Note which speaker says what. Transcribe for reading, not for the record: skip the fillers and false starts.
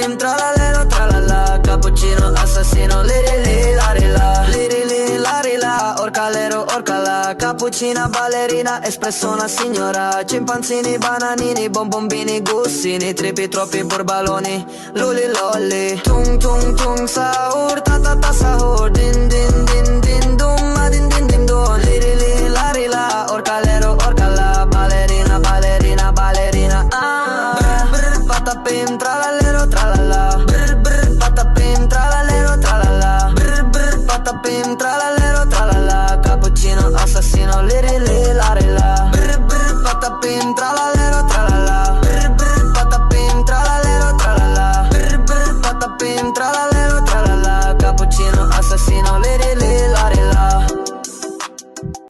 Speaker 1: Dream, tralalero, tralala, cappuccino, assassino, liri la, orcalero, orcala, cappuccina, ballerina, espresso una signora, scimpanzini, bananini, bonbombini, gussini, tripi, troppi burbaloni, luli lolli. Tu